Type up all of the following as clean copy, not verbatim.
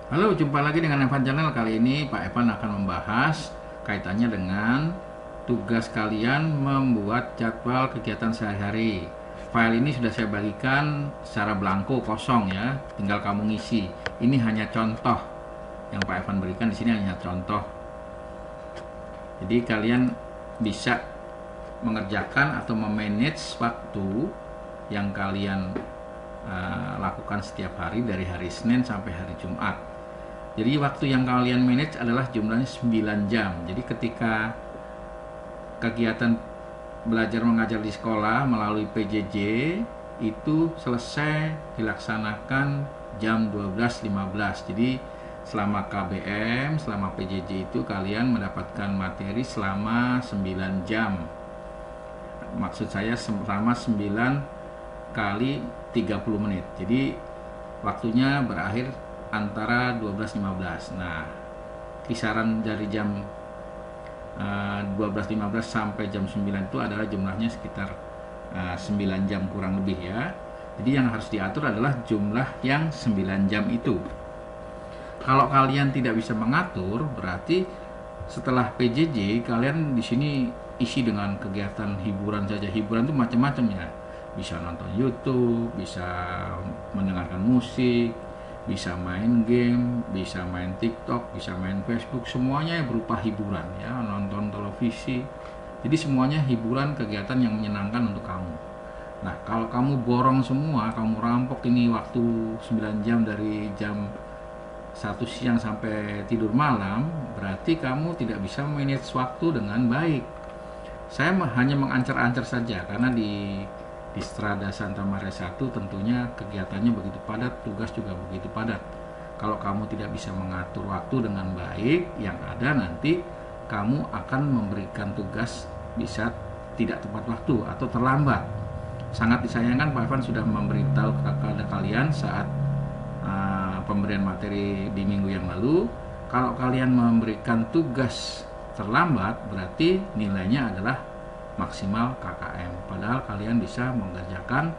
Halo, jumpa lagi dengan Evan Channel. Kali ini Pak Evan akan membahas kaitannya dengan tugas kalian membuat jadwal kegiatan sehari-hari. File ini sudah saya bagikan secara belangko kosong ya, tinggal kamu ngisi. Ini hanya contoh yang Pak Evan berikan di sini hanya contoh. Jadi kalian bisa mengerjakan atau memanage waktu yang kalian lakukan setiap hari dari hari Senin sampai hari Jumat. Jadi waktu yang kalian manage adalah jumlahnya 9 jam. Jadi ketika kegiatan belajar mengajar di sekolah melalui PJJ itu selesai dilaksanakan jam 12.15. Jadi selama KBM, selama PJJ itu kalian mendapatkan materi selama 9 jam. Maksud saya selama 9 kali 30 menit. Jadi waktunya berakhir antara 12.15. Nah, kisaran dari jam 12.15 sampai jam 9 itu adalah jumlahnya sekitar 9 jam kurang lebih ya. Jadi yang harus diatur adalah jumlah yang 9 jam itu. Kalau kalian tidak bisa mengatur, berarti setelah PJJ kalian di sini isi dengan kegiatan hiburan saja. Hiburan itu macam-macam ya. Bisa nonton YouTube, bisa mendengarkan musik, bisa main game, bisa main TikTok, bisa main Facebook, semuanya berupa hiburan ya, nonton televisi. Jadi semuanya hiburan, kegiatan yang menyenangkan untuk kamu. Nah, kalau kamu borong semua, kamu rampok ini waktu 9 jam dari jam 1 siang sampai tidur malam, berarti kamu tidak bisa manage waktu dengan baik. Saya hanya mengancar-ancar saja karena di Strada Santa Maria 1 tentunya kegiatannya begitu padat, tugas juga begitu padat. Kalau kamu tidak bisa mengatur waktu dengan baik, yang ada nanti kamu akan memberikan tugas bisa tidak tepat waktu atau terlambat. Sangat disayangkan Pak Evan sudah memberitahu kepada kalian saat pemberian materi di minggu yang lalu, kalau kalian memberikan tugas terlambat berarti nilainya adalah maksimal KKM. Padahal kalian bisa mengerjakan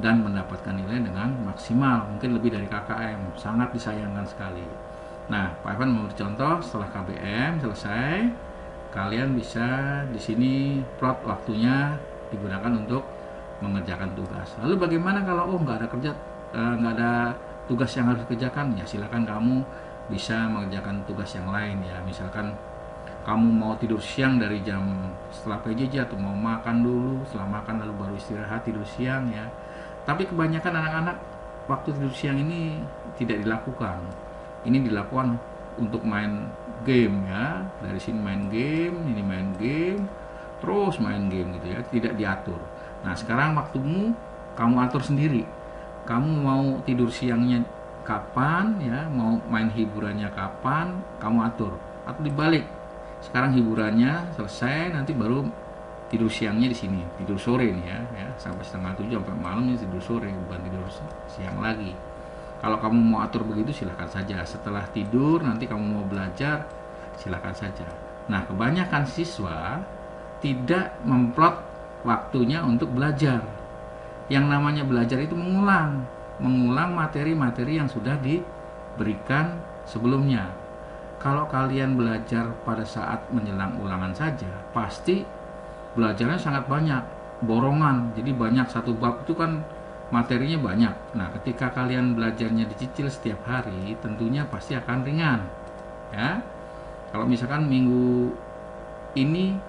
dan mendapatkan nilai dengan maksimal, mungkin lebih dari KKM. Sangat disayangkan sekali. Nah, Pak Evan memberi contoh setelah KBM selesai, kalian bisa di sini plot waktunya digunakan untuk mengerjakan tugas. Lalu bagaimana kalau nggak ada kerja, nggak ada tugas yang harus dikerjakan? Ya silakan kamu bisa mengerjakan tugas yang lain ya. Misalkan kamu mau tidur siang dari jam setelah PJJ atau mau makan dulu, setelah makan lalu baru istirahat tidur siang ya. Tapi kebanyakan anak-anak waktu tidur siang ini tidak dilakukan. Ini dilakukan untuk main game ya. Dari sini main game, ini main game, terus main game gitu ya, tidak diatur. Nah, sekarang waktumu kamu atur sendiri. Kamu mau tidur siangnya kapan ya, mau main hiburannya kapan, kamu atur. Atau dibalik, sekarang hiburannya selesai, nanti baru tidur siangnya di sini, tidur sore nih ya, sampai setengah 7 sampai malam ya tidur sore, bukan tidur siang lagi. Kalau kamu mau atur begitu silahkan saja. Setelah tidur nanti kamu mau belajar silahkan saja. Nah, kebanyakan siswa tidak memplot waktunya untuk belajar. Yang namanya belajar itu mengulang materi-materi yang sudah diberikan sebelumnya. Kalau kalian belajar pada saat menjelang ulangan saja, pasti belajarnya sangat banyak, borongan. Jadi banyak, satu bab itu kan materinya banyak. Nah, ketika kalian belajarnya dicicil setiap hari, tentunya pasti akan ringan. Ya. Kalau misalkan minggu ini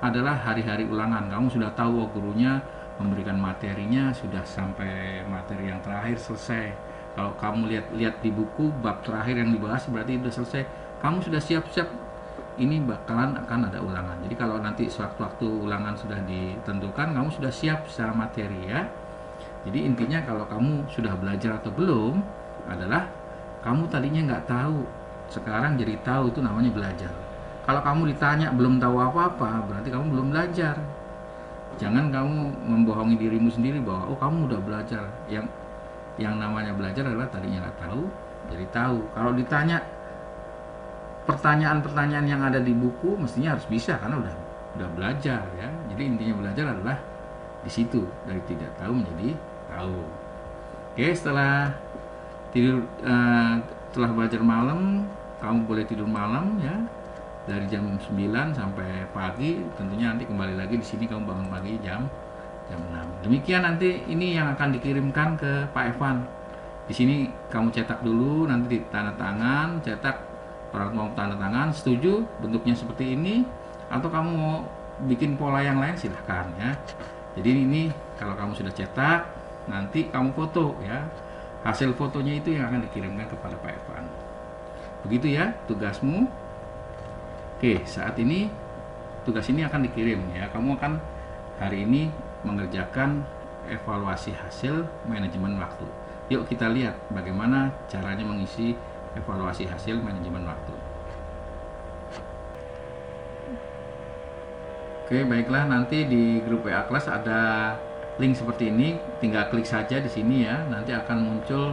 adalah hari-hari ulangan, kamu sudah tahu gurunya memberikan materinya sudah sampai materi yang terakhir selesai. Kalau kamu lihat di buku bab terakhir yang dibahas berarti sudah selesai, kamu sudah siap-siap ini bakalan akan ada ulangan. Jadi kalau nanti sewaktu-waktu ulangan sudah ditentukan, kamu sudah siap secara materi ya. Jadi intinya kalau kamu sudah belajar atau belum adalah kamu tadinya nggak tahu, sekarang jadi tahu, itu namanya belajar. Kalau kamu ditanya belum tahu apa-apa, berarti kamu belum belajar. Jangan kamu membohongi dirimu sendiri bahwa oh kamu udah belajar. Yang namanya belajar adalah tadinya nggak tahu jadi tahu. Kalau ditanya pertanyaan-pertanyaan yang ada di buku mestinya harus bisa karena udah belajar ya. Jadi intinya belajar adalah di situ, dari tidak tahu menjadi tahu. Oke, setelah tidur setelah belajar malam, kamu boleh tidur malam ya, dari jam 9 sampai pagi. Tentunya nanti kembali lagi di sini kamu bangun pagi jam 6. Demikian nanti ini yang akan dikirimkan ke Pak Evan. Di sini kamu cetak dulu, nanti tanda tangan, cetak, orang mau tanda tangan, setuju bentuknya seperti ini, atau kamu mau bikin pola yang lain silahkan ya. Jadi ini kalau kamu sudah cetak, nanti kamu foto ya. Hasil fotonya itu yang akan dikirimkan kepada Pak Evan. Begitu ya tugasmu. Oke, saat ini tugas ini akan dikirim ya. Kamu akan hari ini mengerjakan evaluasi hasil manajemen waktu. Yuk kita lihat bagaimana caranya mengisi evaluasi hasil manajemen waktu. Oke, baiklah, nanti di grup WA kelas ada link seperti ini, tinggal klik saja di sini ya. Nanti akan muncul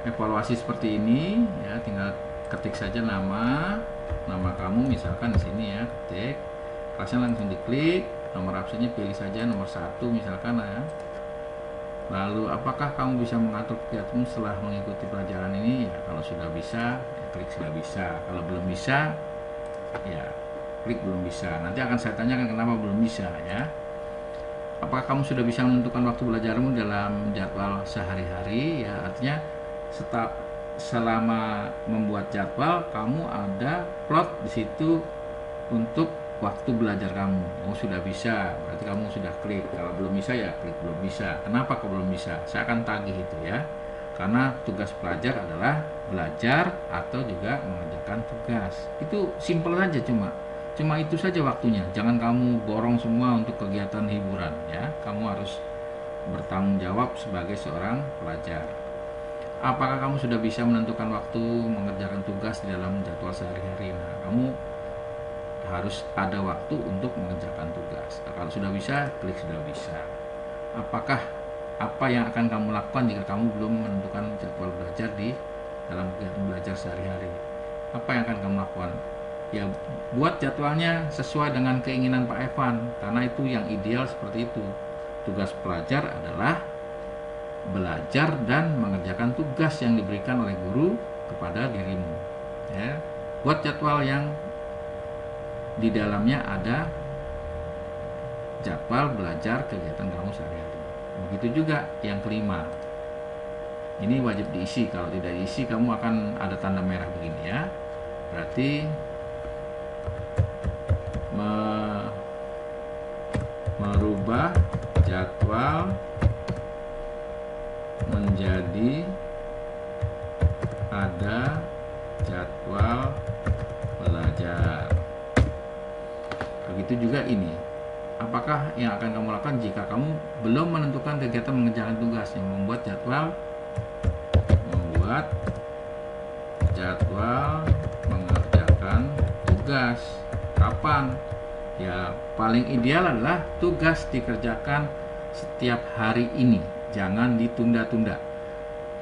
evaluasi seperti ini ya, tinggal ketik saja nama kamu misalkan di sini ya, ketik. Kelasnya langsung diklik, nomor absennya pilih saja nomor 1 misalkan ya. Lalu apakah kamu bisa mengatur kegiatanmu setelah mengikuti pelajaran ini? Ya, kalau sudah bisa, ya klik sudah bisa. Kalau belum bisa, ya klik belum bisa. Nanti akan saya tanyakan kenapa belum bisa ya. Apakah kamu sudah bisa menentukan waktu belajarmu dalam jadwal sehari-hari? Ya, artinya selama membuat jadwal kamu ada plot di situ untuk waktu belajar kamu. Oh, sudah bisa, berarti kamu sudah klik. Kalau belum bisa ya klik belum bisa. Kenapa kok belum bisa? Saya akan tagih itu ya. Karena tugas pelajar adalah belajar atau juga mengerjakan tugas. Itu simpel saja, cuma itu saja waktunya. Jangan kamu borong semua untuk kegiatan hiburan ya. Kamu harus bertanggung jawab sebagai seorang pelajar. Apakah kamu sudah bisa menentukan waktu mengerjakan tugas di dalam jadwal sehari-hari? Nah, kamu harus ada waktu untuk mengerjakan tugas. Nah, kalau sudah bisa, klik sudah bisa. Apakah apa yang akan kamu lakukan jika kamu belum menentukan jadwal belajar di dalam kegiatan belajar sehari-hari? Apa yang akan kamu lakukan? Ya, buat jadwalnya sesuai dengan keinginan Pak Evan, karena itu yang ideal seperti itu. Tugas pelajar adalah belajar dan mengerjakan tugas yang diberikan oleh guru kepada dirimu. Ya, buat jadwal yang di dalamnya ada jadwal belajar kegiatan kamu sehari-hari. Begitu juga yang kelima. Ini wajib diisi. Kalau tidak diisi, kamu akan ada tanda merah begini ya. Berarti merubah jadwal menjadi ada jadwal belajar. Begitu juga ini. Apakah yang akan kamu lakukan jika kamu belum menentukan kegiatan mengerjakan tugas? Yang membuat jadwal mengerjakan tugas. Kapan? Ya, paling ideal adalah tugas dikerjakan setiap hari ini. Jangan ditunda-tunda.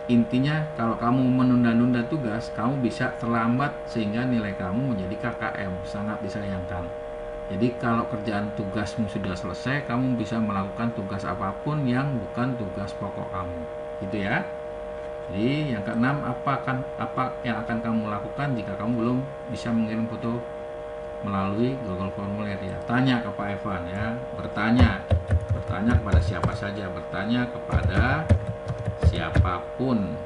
Intinya kalau kamu menunda-nunda tugas, kamu bisa terlambat sehingga nilai kamu menjadi KKM. Sangat disayangkan. Jadi kalau kerjaan tugasmu sudah selesai, kamu bisa melakukan tugas apapun yang bukan tugas pokok kamu, gitu ya. Jadi yang keenam, apa yang akan kamu lakukan jika kamu belum bisa mengirim foto melalui Google Formulir ya? Tanya ke Pak Evan ya, bertanya kepada siapa saja, bertanya kepada siapapun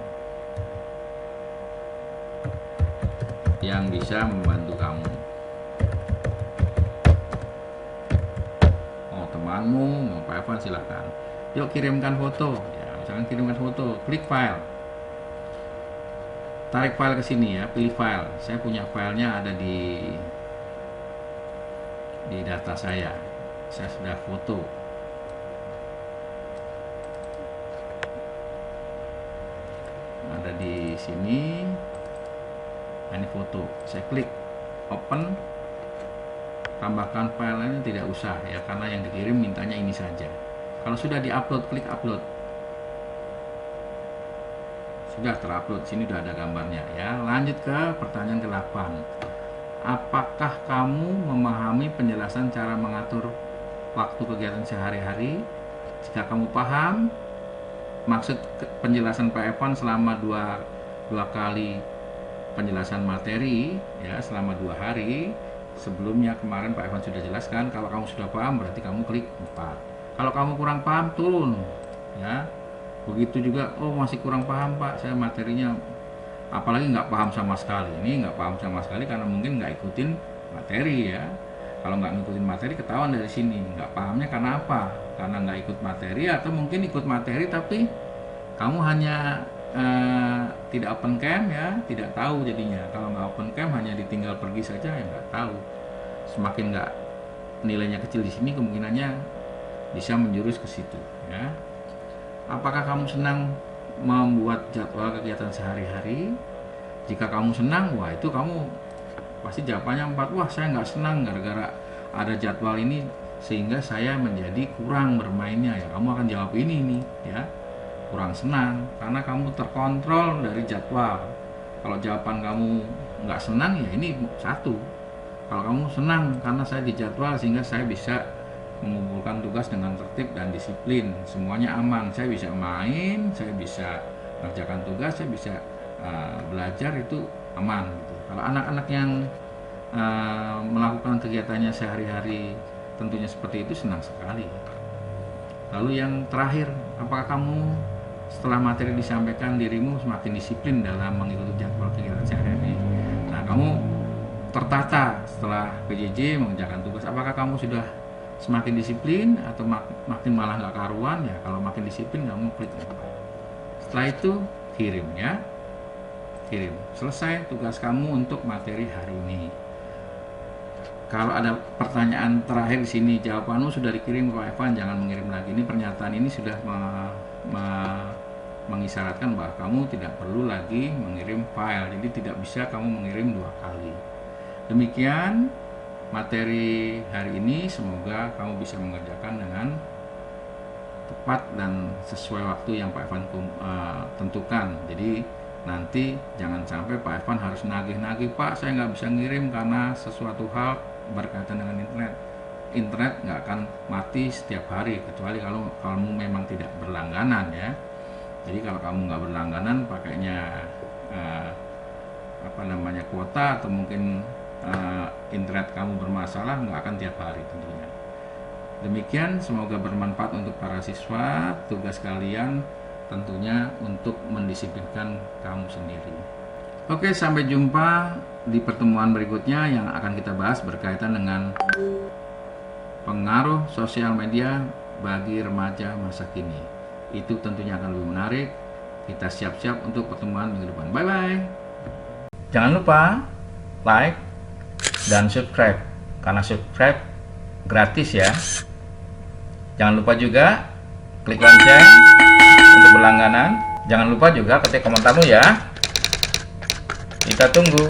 yang bisa membantu kamu. Temanmu mau Pak Evan silahkan. Yuk kirimkan foto ya, misalkan kirimkan foto, klik file, tarik file ke sini ya, pilih file. Saya punya filenya ada di data saya sudah foto. Ada di sini. Ini foto, saya klik open. Tambahkan file ini tidak usah ya, karena yang dikirim mintanya ini saja. Kalau sudah diupload, klik upload. Sudah terupload, sini sudah ada gambarnya ya. Lanjut ke pertanyaan ke-8. Apakah kamu memahami penjelasan cara mengatur waktu kegiatan sehari-hari? Jika kamu paham maksud penjelasan Pak Evan selama dua kali penjelasan materi ya selama 2 hari. Sebelumnya kemarin Pak Evan sudah jelaskan, kalau kamu sudah paham berarti kamu klik 4. Kalau kamu kurang paham, turun ya. Begitu juga, oh masih kurang paham Pak, saya materinya, apalagi nggak paham sama sekali. Ini nggak paham sama sekali karena mungkin nggak ikutin materi ya. Kalau nggak ngikutin materi ketahuan dari sini. Nggak pahamnya karena apa? Karena nggak ikut materi, atau mungkin ikut materi tapi kamu hanya tidak open cam ya, tidak tahu jadinya. Kalau nggak open cam hanya ditinggal pergi saja ya nggak tahu. Semakin nggak nilainya kecil di sini, kemungkinannya bisa menjurus ke situ ya. Apakah kamu senang membuat jadwal kegiatan sehari-hari? Jika kamu senang, wah itu kamu pasti jawabannya 4. Wah saya nggak senang gara-gara ada jadwal ini sehingga saya menjadi kurang bermainnya ya. Kamu akan jawab ini nih ya, kurang senang karena kamu terkontrol dari jadwal. Kalau jawaban kamu nggak senang ya ini 1. Kalau kamu senang karena saya dijadwal sehingga saya bisa mengumpulkan tugas dengan tertib dan disiplin, semuanya aman, saya bisa main, saya bisa mengerjakan tugas, saya bisa belajar, itu aman gitu. Kalau anak-anak yang melakukan kegiatannya sehari-hari tentunya seperti itu, senang sekali. Lalu yang terakhir, apakah kamu setelah materi disampaikan dirimu semakin disiplin dalam mengikuti jadwal kegiatan sehari-hari? Nah, kamu tertata setelah PJJ mengerjakan tugas, apakah kamu sudah semakin disiplin atau makin malah nggak karuan ya? Kalau makin disiplin kamu klik 4. Setelah itu kirim ya, kirim. Selesai tugas kamu untuk materi hari ini. Kalau ada pertanyaan terakhir di sini, jawabanmu sudah dikirim ke Pak Evan, jangan mengirim lagi. Ini pernyataan ini sudah mengisyaratkan bahwa kamu tidak perlu lagi mengirim file, jadi tidak bisa kamu mengirim 2 kali. Demikian materi hari ini, semoga kamu bisa mengerjakan dengan tepat dan sesuai waktu yang Pak Evan tentukan. Jadi nanti jangan sampai Pak Evan harus nagih-nagih, Pak saya nggak bisa ngirim karena sesuatu hal berkaitan dengan internet nggak akan mati setiap hari, kecuali kalau kamu memang tidak berlangganan ya. Jadi kalau kamu nggak berlangganan, pakainya kuota, atau mungkin internet kamu bermasalah, nggak akan tiap hari tentunya. Demikian, semoga bermanfaat untuk para siswa. Tugas kalian tentunya untuk mendisiplinkan kamu sendiri. Oke, sampai jumpa di pertemuan berikutnya yang akan kita bahas berkaitan dengan pengaruh sosial media bagi remaja masa kini. Itu tentunya akan lebih menarik. Kita siap-siap untuk pertemuan minggu depan. Bye-bye. Jangan lupa like dan subscribe, karena subscribe gratis ya. Jangan lupa juga klik lonceng untuk berlangganan. Jangan lupa juga ketik komentarmu ya. Kita tunggu.